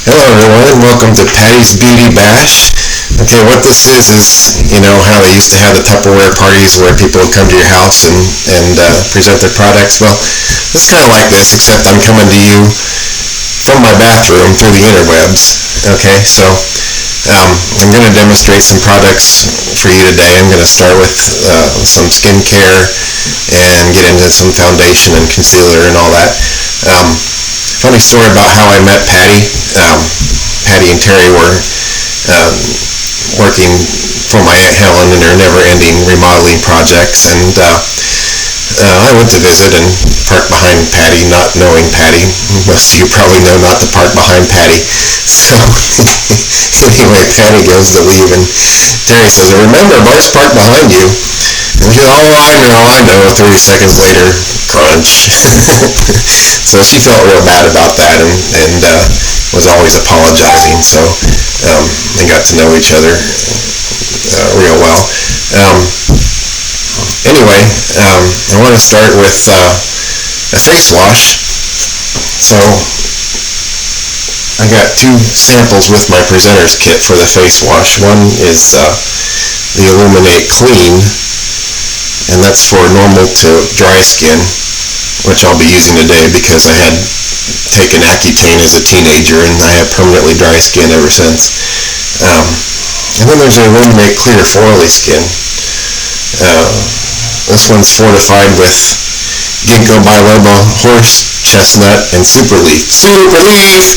Hello everyone, welcome to Patty's Beauty Bash. Okay, what this is, you know how they used to have the Tupperware parties where people would come to your house and present their products? Well, this is kind of like this, except I'm coming to you from my bathroom through the interwebs. Okay, so I'm going to demonstrate some products for you today. I'm going to start with some skincare and get into some foundation and concealer and all that. Funny story about how I met Patty. Patty and Terry were working for my Aunt Helen in her never-ending remodeling projects, and I went to visit and parked behind Patty, not knowing Patty. Most of you probably know not to park behind Patty. So anyway, Patty goes to leave, and Terry says, "Remember, Bart's parked behind you." And she said, "Oh, I know. 30 seconds later, crunch." So she felt real bad about that and was always apologizing. So they got to know each other real well. Anyway, I want to start with a face wash. So I got two samples with my presenter's kit for the face wash. One is the Illuminate Clean, and that's for normal to dry skin, which I'll be using today because I had taken Accutane as a teenager and I have permanently dry skin ever since. And then there's an Illuminate Clear for oily skin. This one's fortified with Ginkgo biloba, horse chestnut, and super leaf. Super leaf!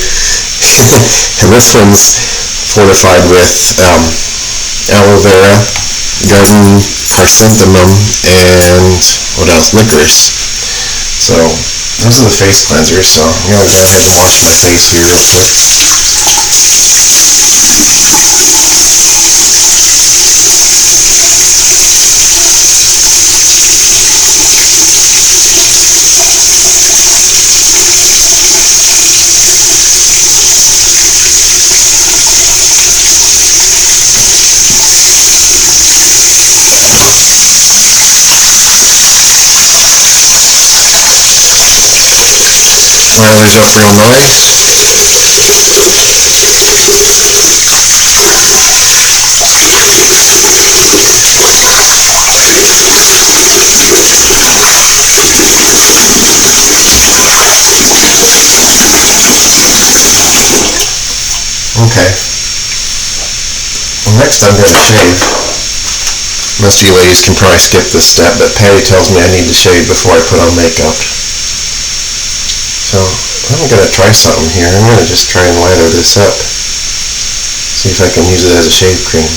And this one's fortified with aloe vera, garden chrysanthemum, and what else? Licorice. So those are the face cleansers. So I'm going to go ahead and wash my face here real quick. Oilers up real nice. Okay. Well, next I'm going to shave. Most of you ladies can probably skip this step, but Patty tells me I need to shave before I put on makeup. So I'm going to try something here. I'm going to just try and lather this up. See if I can use it as a shave cream.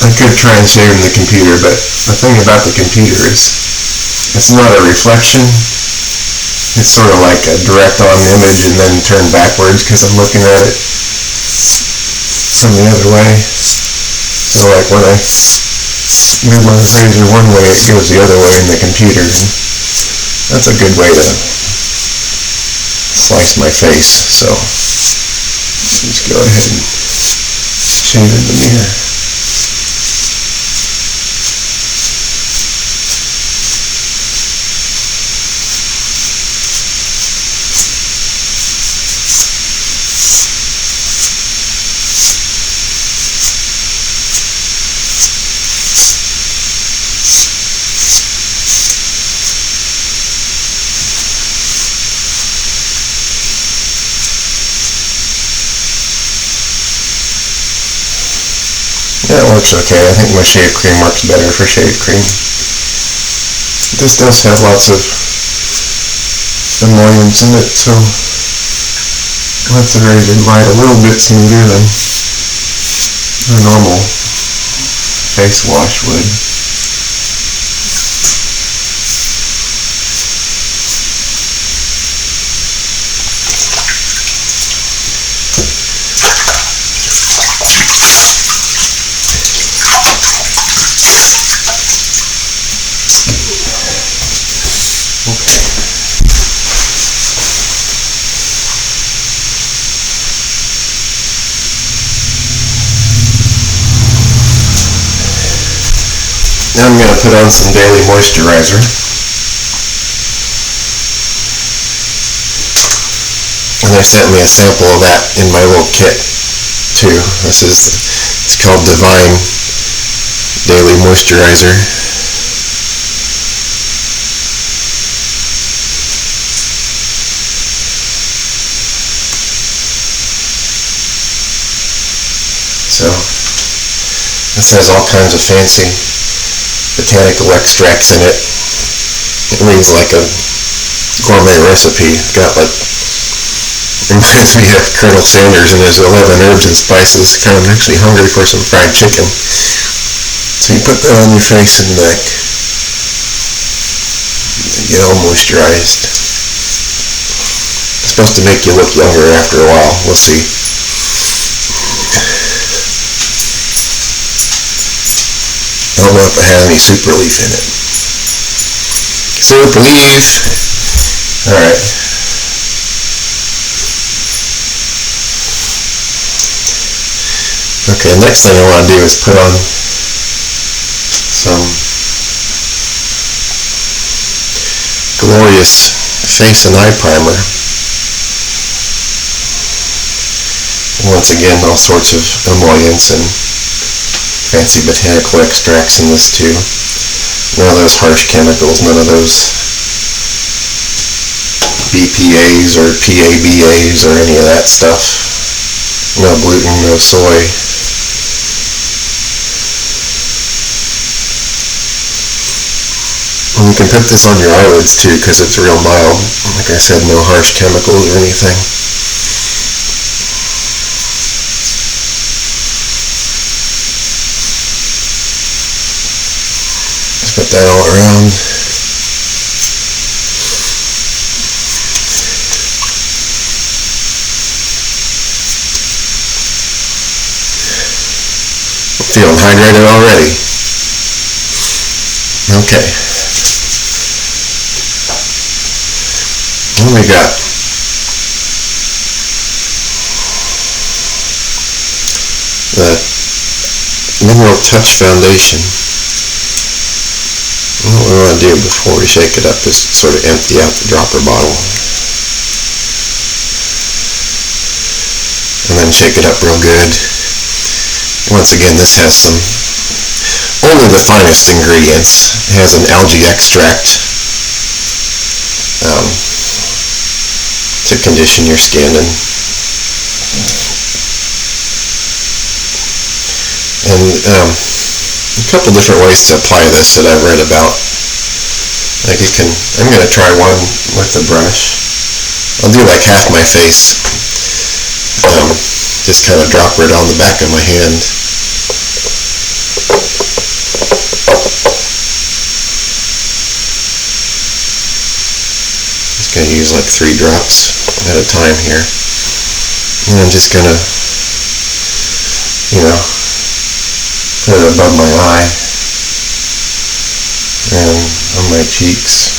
I could try and shave in the computer, but the thing about the computer is it's not a reflection. It's sort of like a direct-on image and then turned backwards because I'm looking at it from the other way. So like when I move my razor one way, it goes the other way in the computer. And that's a good way to slice my face. So let's go ahead and shave in the mirror. Yeah, it works okay. I think my shave cream works better for shave cream. This does have lots of emollients in it, so lets the razor glide a little bit smoother than a normal face wash would. Now I'm going to put on some daily moisturizer. And they sent me a sample of that in my little kit too. It's called Divine Daily Moisturizer. So this has all kinds of fancy botanical extracts in it. It reads like a gourmet recipe. It's got like, reminds me of Colonel Sanders and his 11 herbs and spices. Kind of makes me hungry for some fried chicken. So you put that on your face and neck. Get all moisturized. It's supposed to make you look younger after a while. We'll see. I don't know if it has any super leaf in it. Super leaf! Alright. Okay, next thing I want to do is put on some glorious face and eye primer. Once again, all sorts of emollients and fancy botanical extracts in this too. None of those harsh chemicals, none of those BPAs or PABAs or any of that stuff. No gluten, no soy. And you can put this on your eyelids too because it's real mild. Like I said, no harsh chemicals or anything. Put that all around. I'm feeling hydrated already. Okay. What do we got? The Mineral Touch Foundation. What we want to do before we shake it up is sort of empty out the dropper bottle. And then shake it up real good. Once again, this has only the finest ingredients. It has an algae extract to condition your skin and a couple different ways to apply this that I've read about. Like I'm going to try one with the brush. I'll do like half my face. Just kind of drop it on the back of my hand. Just going to use like 3 drops at a time here. And I'm just going to, put it above my eye and on my cheeks,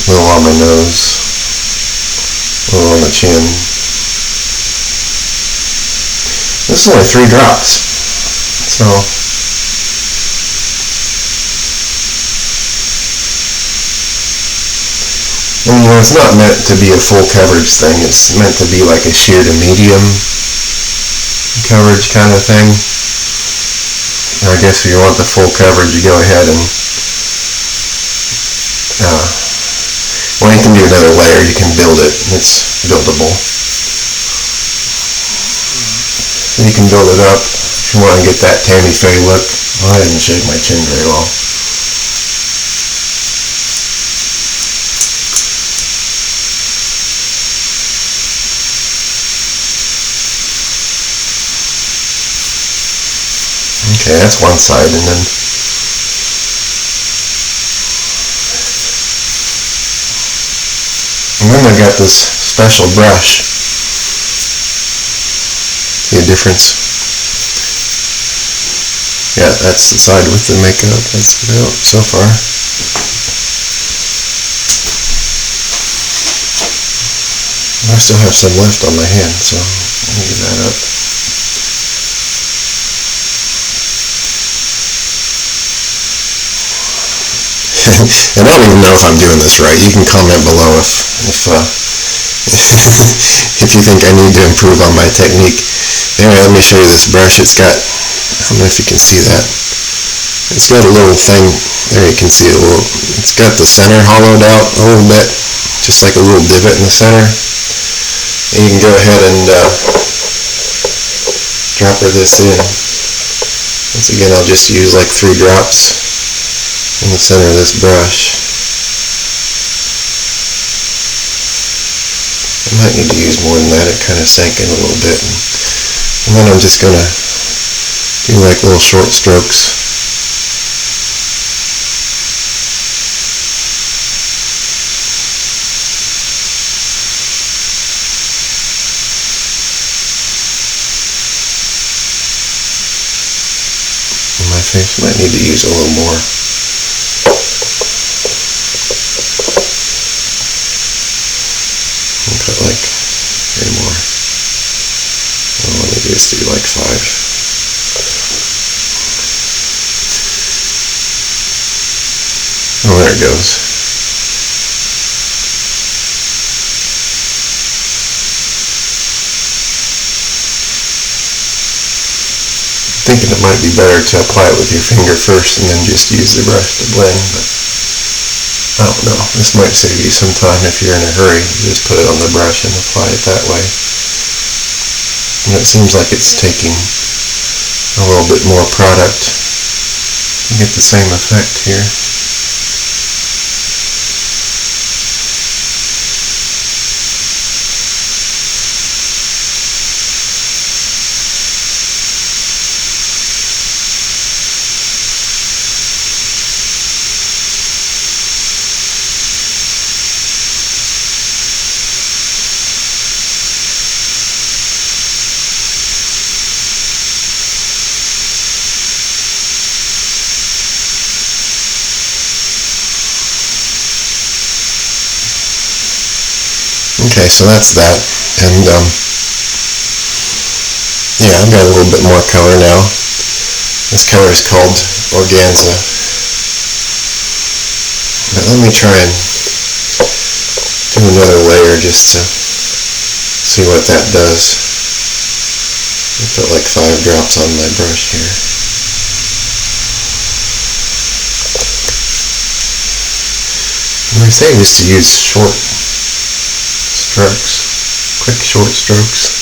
a little on my nose, a little on the chin. This is only 3 drops, so it's not meant to be a full coverage thing. It's meant to be like a sheer to medium coverage kind of thing. I guess if you want the full coverage, you go ahead and you can do another layer. You can build it. It's buildable. So you can build it up if you want to get that Tammy Faye look. I didn't shake my chin very well. Okay, that's one side, and then I got this special brush. See a difference? Yeah, that's the side with the makeup. That's it out so far. I still have some left on my hand, so let me get that up. And I don't even know if I'm doing this right. You can comment below if if you think I need to improve on my technique. Anyway, let me show you this brush. It's got, I don't know if you can see that. It's got a little thing, there you can see it a little, it's got the center hollowed out a little bit, just like a little divot in the center. And you can go ahead and dropper this in. Once again, I'll just use like 3 drops in the center of this brush. I might need to use more than that, it kind of sank in a little bit. And then I'm just going to do like little short strokes. And my face might need to use a little more. Put like 3 more. Well, let me just do like 5. Oh, there it goes. I'm thinking it might be better to apply it with your finger first and then just use the brush to blend, but I don't know. This might save you some time if you're in a hurry. Just put it on the brush and apply it that way. And it seems like it's taking a little bit more product to get the same effect here. Okay, so that's that, and yeah, I've got a little bit more color now. This color is called Organza. But let me try and do another layer just to see what that does. I'll put like 5 drops on my brush here. And they say just to use short strokes, quick short strokes.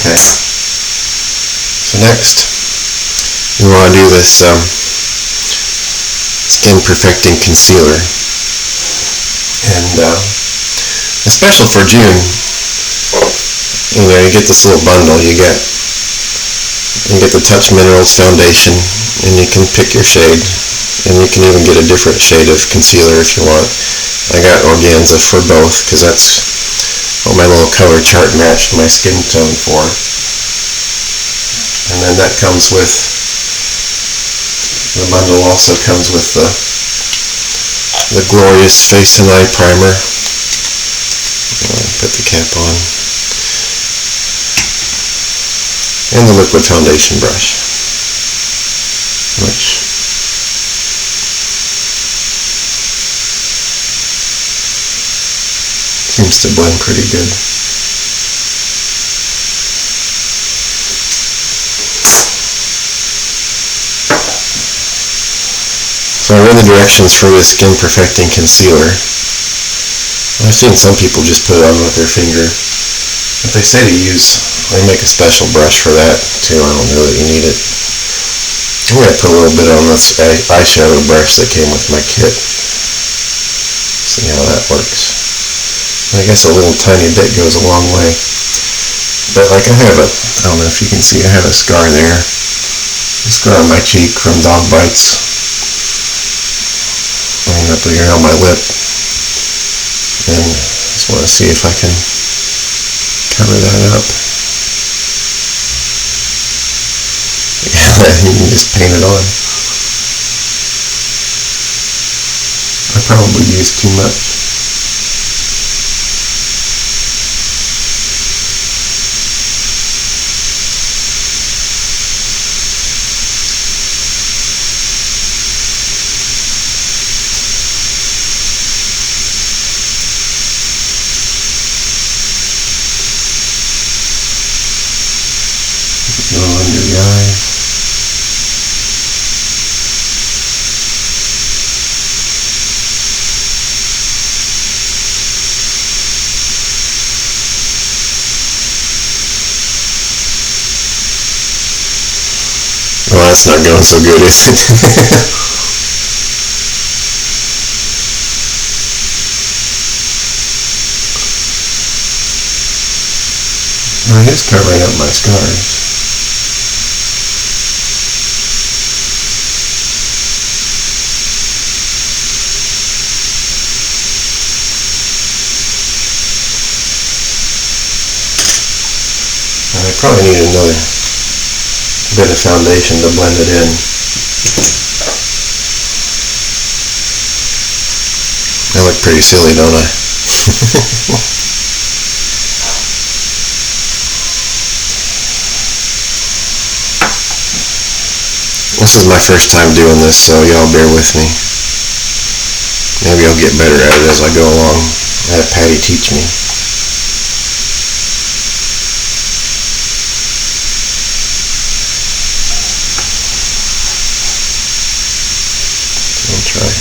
Okay, so next we want to do this Skin Perfecting Concealer, and the special for June, you get this little bundle. You get the Touch Minerals foundation, and you can pick your shade, and you can even get a different shade of concealer if you want. I got Organza for both because that's what my little color chart matched my skin tone for. And then that comes with, the bundle also comes with the Glorious Face and Eye Primer. Put the cap on. And the liquid foundation brush, which seems to blend pretty good. So I read the directions for this Skin Perfecting Concealer. I've seen some people just put it on with their finger, but they say they make a special brush for that too. I don't know that you need it. I'm going to put a little bit on this eyeshadow brush that came with my kit. See how that works. I guess a little tiny bit goes a long way. But like I don't know if you can see, I have a scar there. A scar on my cheek from dog bites. And up here on my lip. And just want to see if I can cover that up. Yeah, you can just paint it on. I probably used too much. Go under the eyes. Well, that's not going so good, is it? It is covering up my scars. I probably need another bit of foundation to blend it in. I look pretty silly, don't I? This is my first time doing this, so y'all bear with me. Maybe I'll get better at it as I go along. I had Patty teach me. I'll try.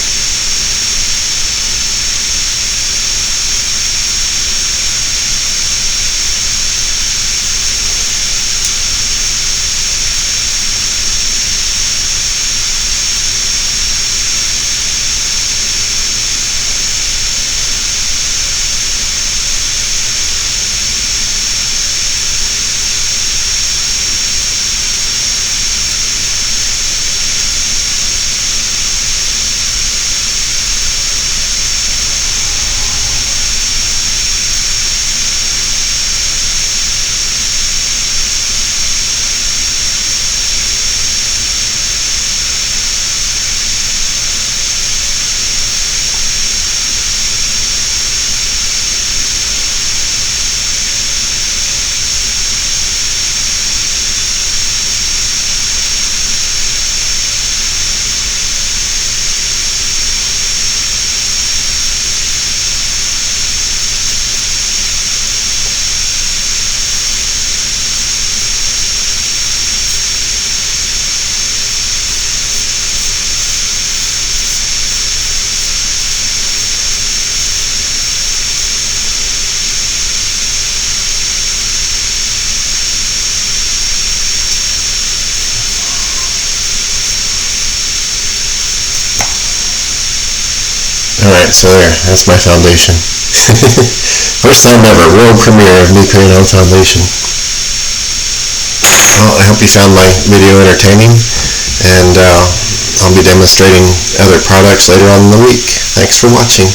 Alright, so there, that's my foundation. First time ever, world premiere of me putting on foundation. Well, I hope you found my video entertaining, and I'll be demonstrating other products later on in the week. Thanks for watching.